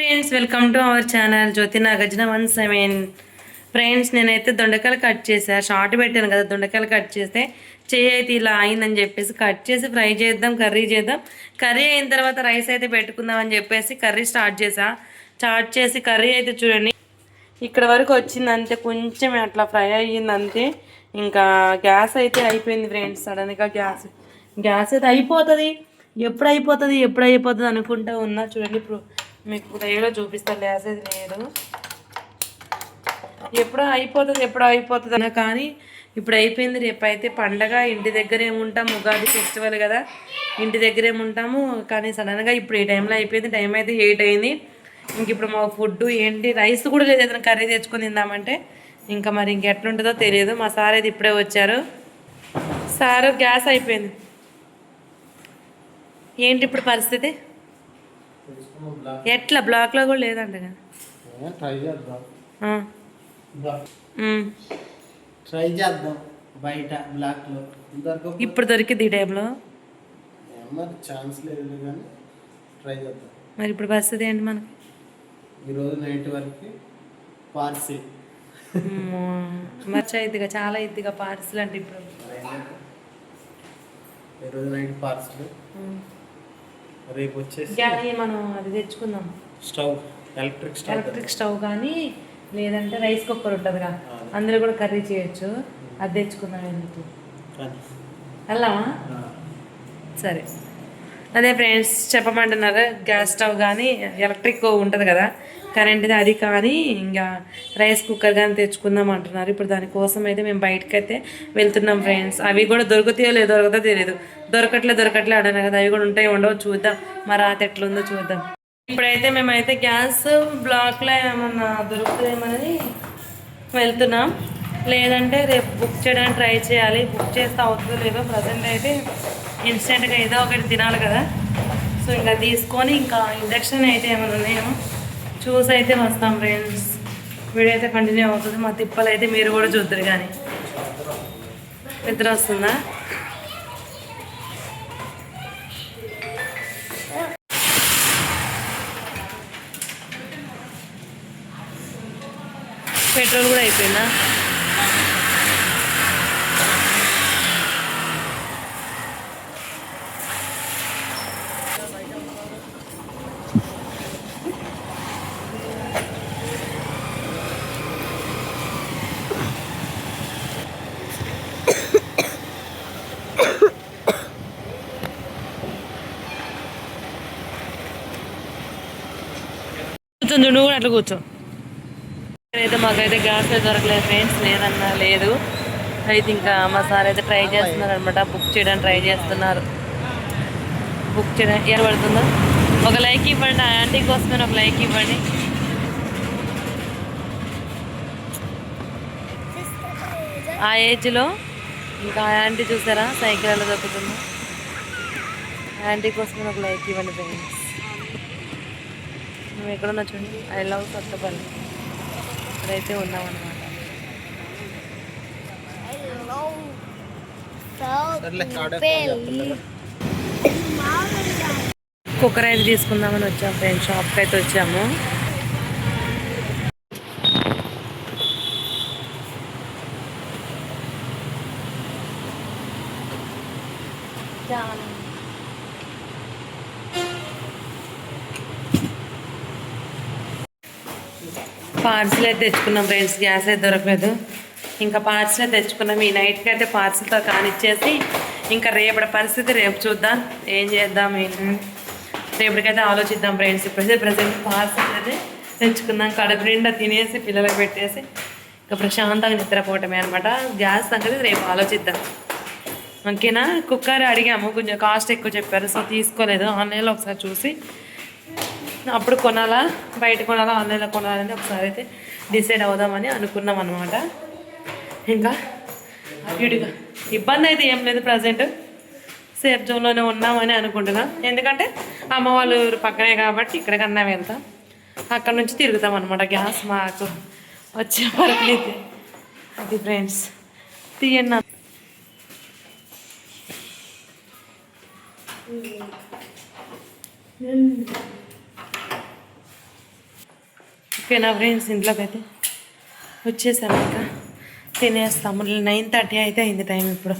Friends, welcome to our channel Jyothi Nagarjuna 17. Friends, నేనైతే దొండకాయలు cut చేసాను. షార్ట్ పెట్టాను కదా, దొండకాయలు కట్ చేస్తే చెయ్యి అయితే ఇలా అయిందని చెప్పేసి కట్ చేసి ఫ్రై చేద్దాం, కర్రీ చేద్దాం. కర్రీ అయిన తర్వాత రైస్ అయితే పెట్టుకుందాం అని చెప్పేసి కర్రీ స్టార్ట్ చేసి కర్రీ అయితే చూడండి ఇక్కడ వరకు వచ్చింది అంతే. కొంచెం అట్లా ఫ్రై అయ్యింది అంతే. ఇంకా గ్యాస్ అయితే అయిపోయింది ఫ్రెండ్స్. సడన్గా గ్యాస్ అయితే అయిపోతుంది. ఎప్పుడు అయిపోతుంది అనుకుంటా ఉన్నా. చూడండి, ఇప్పుడు మీకు దగ్గర చూపిస్తాను. గ్యాస్ అయితే లేదు. ఎప్పుడో అయిపోతుంది అన్న, కానీ ఇప్పుడు అయిపోయింది. రేపు అయితే పండగ, ఇంటి దగ్గర ఏముంటాము, ఉగాది ఫెస్టివల్ కదా, ఇంటి దగ్గర ఏముంటాము. కానీ సడన్గా ఇప్పుడు ఈ టైంలో అయిపోయింది. టైం అయితే 8 అయింది. ఇంక ఇప్పుడు మా ఫుడ్ ఏంటి, రైస్ కూడా లేదు. ఏదైనా కర్రీ తెచ్చుకొని తిందామంటే ఇంకా మరి ఇంకెట్లుంటుందో తెలియదు. మా సార్ అయితే ఇప్పుడే వచ్చారు. సారు గ్యాస్ అయిపోయింది. ఏంటి ఇప్పుడు పరిస్థితి? ఎట్లా బ్లాక్లో కూడా లేదంటగా. ట్రై చేద్దాం బయట బ్లాక్లో. ఇప్పుడు దొరికింది ఈ టైంలో. ఛాన్స్ లేదు కానీ ట్రై చేద్దాం. మరి ఇప్పుడు పరిస్థితి ఏంటి మనకి? ఈరోజు నైట్ వరకు పార్సిల్. మర్చి అయిద్దిగా, చాలా అయిద్దిగా పార్సిల్ అంటే. ఇప్పుడు ఈరోజు నైట్ పార్సిల్, రేపు వచ్చేసి కానీ మనం అది తెచ్చుకుందాం. స్టవ్, ఎలక్ట్రిక్ స్టవ్ కానీ లేదంటే రైస్ కుక్కర్ ఉంటుందిగా, అందులో కూడా కర్రీ చేయొచ్చు. అది తెచ్చుకుందాం. ఎందుకు వెళ్దామా? సరే. అదే ఫ్రెండ్స్, చెప్పమంటున్నారు. గ్యాస్ స్టవ్ కానీ ఎలక్ట్రిక్ ఉంటుంది కదా, కరెంట్ది, అది కానీ ఇంకా రైస్ కుక్కర్ కానీ తెచ్చుకుందాం అంటున్నారు. ఇప్పుడు దానికోసం అయితే మేము బయటకైతే వెళ్తున్నాం ఫ్రెండ్స్. అవి కూడా దొరుకుతాయో లేదో తెలియదు. దొరకట్లే అడనా కదా, అవి కూడా ఉంటాయో ఉండవో చూద్దాం. మరి రాత ఎట్లుందో చూద్దాం. ఇప్పుడైతే మేమైతే గ్యాస్ బ్లాక్లో ఏమన్నా దొరుకుతుందేమని వెళ్తున్నాం. లేదంటే రేపు బుక్ చేయడానికి ట్రై చేయాలి. బుక్ చేస్తే అవుతుందో లేదో. ప్రజెంట్ అయితే ఇన్స్టెంట్గా ఏదో ఒకటి తినాలి కదా, సో ఇంకా తీసుకొని ఇంకా ఇండక్షన్ అయితే ఏమైనా ఉన్నాయో చూసి అయితే వస్తాం ఫ్రెండ్స్. వీడియో అయితే కంటిన్యూ అవుతుంది. మా తిప్పలు అయితే మీరు కూడా చూద్దరు. కానీ నిద్ర వస్తుందా? పెట్రోల్ కూడా అయిపోయిందా? కూర్చొని నువ్వు కూడా అట్లా కూర్చో. అయితే మాకైతే గ్యాస్ దొరకలేదు ఫ్రెండ్స్. లేదన్నా లేదు. అయితే ఇంకా మా సార్ అయితే ట్రై చేస్తున్నారు అనమాట. బుక్ చేయడానికి ట్రై చేస్తున్నారు. బుక్ చేయడానికి ఎలా పడుతుందో ఒక లైక్ ఇవ్వండి. ఆ ఆంటీ కోసమే ఒక లైక్ ఇవ్వండి. ఆ ఏజ్లో ఇంకా ఆ ఆంటీ చూసారా సైకిల్ ఎలా దొరుకుతుందో. ఆంటీ కోసమే ఒక లైక్ ఇవ్వండి ఫ్రెండ్స్. మేము ఎక్కడున్నా చూడండి, ఐ లవ్ కొత్తపల్లి. ఇక్కడైతే ఉన్నామన్నమాట. కుక్కర్ అయితే తీసుకుందామని వచ్చాము ఫ్రెండ్స్. షాప్కి అయితే వచ్చాము. పార్సిల్ అయితే తెచ్చుకున్నాం ఫ్రెండ్స్. గ్యాస్ అయితే దొరకలేదు. ఇంకా పార్సిల్ అయితే తెచ్చుకున్నాం. ఈ నైట్కి అయితే పార్సిల్తో కానిచ్చేసి ఇంకా రేపటి పరిస్థితి రేపు చూద్దాం. ఏం చేద్దాం ఏంటి రేపటికైతే ఆలోచిద్దాం ఫ్రెండ్స్. ఇప్పుడైతే ప్రజెంట్ పార్సిల్ అయితే తెచ్చుకుందాం. కడుపు నిండా తినేసి పిల్లలకు పెట్టేసి ఇంకా ప్రశాంతంగా నిద్రపోవటమే అనమాట. గ్యాస్ సంగతి రేపు ఆలోచిద్దాం. ఓకేనా? కుక్కర్ అడిగాము, కొంచెం కాస్ట్ ఎక్కువ చెప్పారు, సో తీసుకోలేదు. ఆన్లైన్లో ఒకసారి చూసి అప్పుడు కొనాలా, బయట కొనాలా, ఆన్లైన్లో కొనాలని ఒకసారి అయితే డిసైడ్ అవుదామని అనుకున్నాం అనమాట. ఇంకా వీడిగా ఇబ్బంది అయితే ఏం లేదు. ప్రజెంట్ సేఫ్ జోన్లోనే ఉన్నామని అనుకుంటున్నాం. ఎందుకంటే అమ్మ వాళ్ళు పక్కనే కాబట్టి ఇక్కడికన్నా వెళ్తాం, అక్కడ నుంచి తిరుగుతాం అనమాట. గ్యాస్ మాకు వచ్చే వరకు అయితే అది ఫ్రెండ్స్. తీయన్నా ఓకేనా ఫ్రెండ్స్, ఇంట్లోకి అయితే వచ్చేసాము, ఇంకా తినేస్తాము. 9:30 అయితే అయింది టైం ఇప్పుడు.